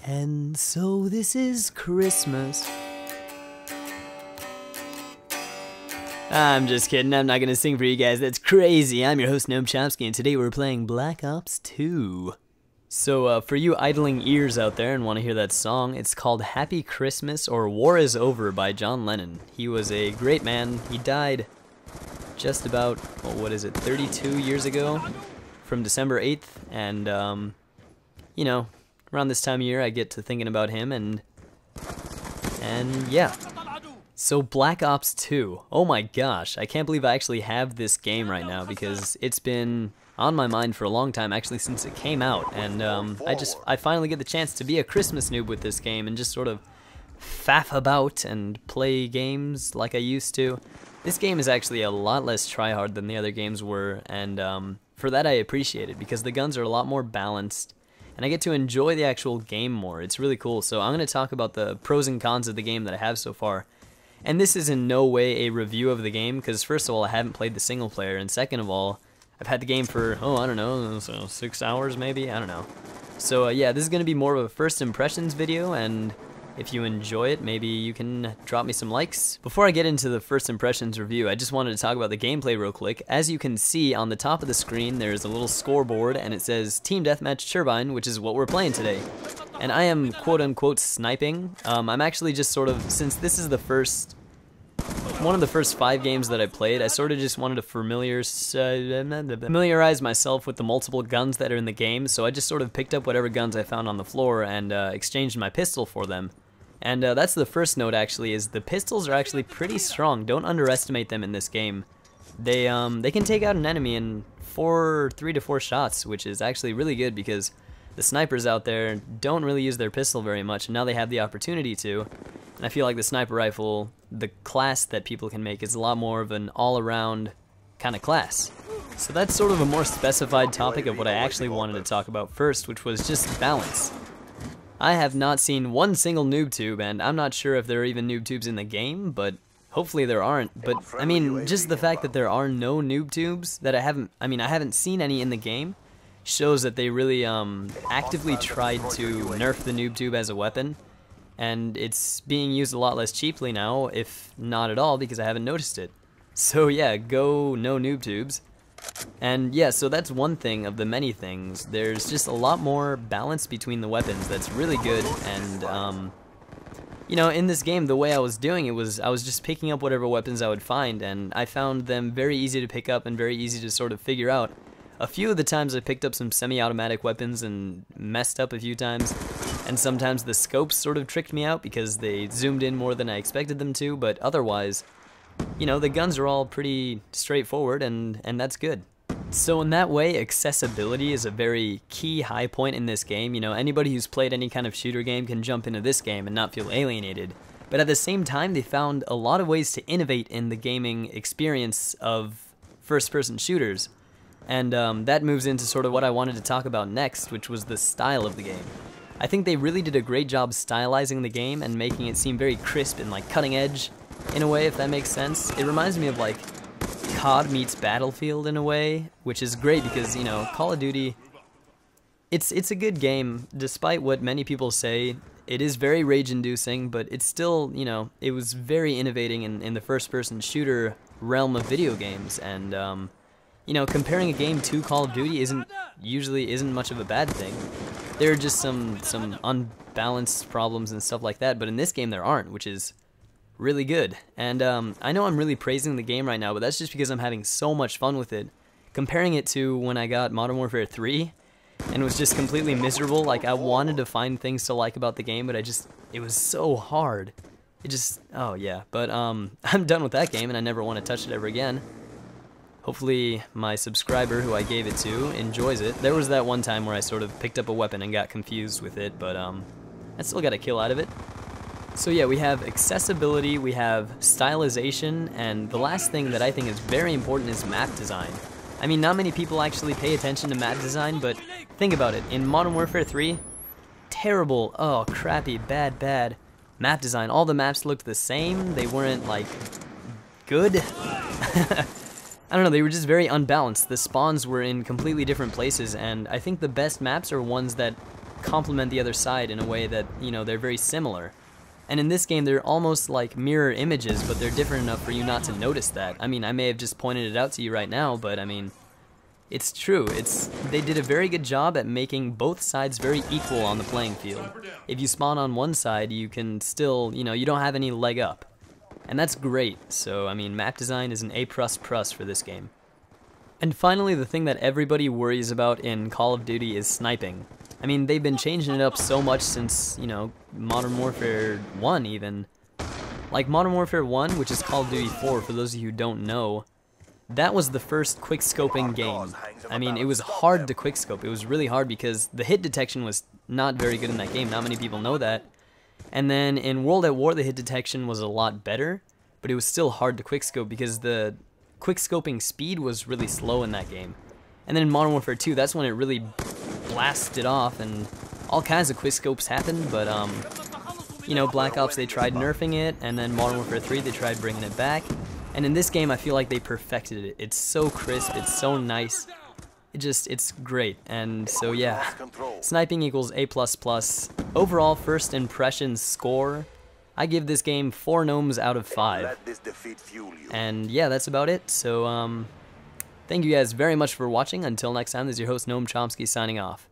And so this is Christmas. I'm just kidding, I'm not gonna sing for you guys, that's crazy. I'm your host Gnome Chomsky, and today we're playing Black Ops 2. So for you idling ears out there and want to hear that song, it's called Happy Christmas or War Is Over by John Lennon. He was a great man. He died just about, well, what is it, 32 years ago from December 8th, and you know, around this time of year I get to thinking about him, and yeah. So Black Ops 2, oh my gosh, I can't believe I actually have this game right now because it's been on my mind for a long time, actually since it came out, and I finally get the chance to be a Christmas noob with this game and just sort of faff about and play games like I used to. This game is actually a lot less tryhard than the other games were, and for that I appreciate it because the guns are a lot more balanced and I get to enjoy the actual game more. It's really cool. So I'm going to talk about the pros and cons of the game that I have so far. And this is in no way a review of the game because first of all I haven't played the single player, and second of all I've had the game for, oh, I don't know, so 6 hours maybe? I don't know. So yeah, this is going to be more of a first impressions video, and if you enjoy it, maybe you can drop me some likes. Before I get into the first impressions review, I just wanted to talk about the gameplay real quick. As you can see on the top of the screen, there's a little scoreboard, and it says Team Deathmatch Turbine, which is what we're playing today. And I am quote-unquote sniping. I'm actually just sort of, since this is the one of the first 5 games that I played, I sort of just wanted to familiarize myself with the multiple guns that are in the game, so I just sort of picked up whatever guns I found on the floor and exchanged my pistol for them. And that's the first note actually, is the pistols are actually pretty strong. Don't underestimate them in this game. They can take out an enemy in 3 to 4 shots, which is actually really good because the snipers out there don't really use their pistol very much, and now they have the opportunity to. And I feel like the sniper rifle, the class that people can make, is a lot more of an all-around kind of class. So that's sort of a more specified topic of what I actually wanted to talk about first, which was just balance. I have not seen one single noob tube, and I'm not sure if there are even noob tubes in the game, but hopefully there aren't. But I mean, just the fact that there are no noob tubes that I haven't seen any in the game shows that they really actively tried to nerf the noob tube as a weapon. And it's being used a lot less cheaply now, if not at all, because I haven't noticed it. So yeah, go no noob tubes. And yeah, so that's one thing of the many things. There's just a lot more balance between the weapons that's really good, and you know, in this game the way I was doing it was I was just picking up whatever weapons I would find, and I found them very easy to pick up and very easy to sort of figure out. A few of the times I picked up some semi-automatic weapons and messed up a few times, and sometimes the scopes sort of tricked me out because they zoomed in more than I expected them to, but otherwise, you know, the guns are all pretty straightforward, and that's good. So in that way, accessibility is a very key high point in this game. You know, anybody who's played any kind of shooter game can jump into this game and not feel alienated. But at the same time, they found a lot of ways to innovate in the gaming experience of first-person shooters. And that moves into sort of what I wanted to talk about next, which was the style of the game. I think they really did a great job stylizing the game and making it seem very crisp and like cutting edge in a way, if that makes sense. It reminds me of like COD meets Battlefield in a way, which is great because, you know, Call of Duty, it's a good game despite what many people say. It is very rage-inducing, but it's still, you know, it was very innovating in the first-person shooter realm of video games, and you know, comparing a game to Call of Duty usually isn't much of a bad thing. There are just some unbalanced problems and stuff like that, but in this game there aren't, which is really good. And I know I'm really praising the game right now, but that's just because I'm having so much fun with it. Comparing it to when I got Modern Warfare 3 and was just completely miserable, like I wanted to find things to like about the game, but it was so hard. Oh yeah, but I'm done with that game and I never want to touch it ever again. Hopefully my subscriber who I gave it to enjoys it. There was that one time where I sort of picked up a weapon and got confused with it, but I still got a kill out of it. So yeah, we have accessibility, we have stylization, and the last thing that I think is very important is map design. I mean, not many people actually pay attention to map design, but think about it. In Modern Warfare 3, terrible, oh crappy, bad map design. All the maps looked the same, they weren't like good. I don't know, they were just very unbalanced. The spawns were in completely different places, and I think the best maps are ones that complement the other side in a way that, you know, they're very similar. And in this game, they're almost like mirror images, but they're different enough for you not to notice that. I mean, I may have just pointed it out to you right now, but I mean, it's true. They did a very good job at making both sides very equal on the playing field. If you spawn on one side, you can still, you know, you don't have any leg up. And that's great. So, I mean, map design is an A++ for this game. And finally, the thing that everybody worries about in Call of Duty is sniping. I mean, they've been changing it up so much since, you know, Modern Warfare 1 even. Like Modern Warfare 1, which is Call of Duty 4, for those of you who don't know, that was the first quickscoping game. I mean, it was hard to quickscope. It was really hard because the hit detection was not very good in that game. Not many people know that. And then in World at War, the hit detection was a lot better, but it was still hard to quickscope because the quickscoping speed was really slow in that game. And then in Modern Warfare 2, that's when it really blasted off and all kinds of quickscopes happened, but you know, Black Ops, they tried nerfing it, and then Modern Warfare 3, they tried bringing it back. And in this game, I feel like they perfected it. It's so crisp, it's so nice. It's great. And so yeah, sniping equals A++. Overall first impressions score, I give this game 4 gnomes out of 5. And yeah, that's about it. So thank you guys very much for watching. Until next time, this is your host Gnome Chomsky signing off.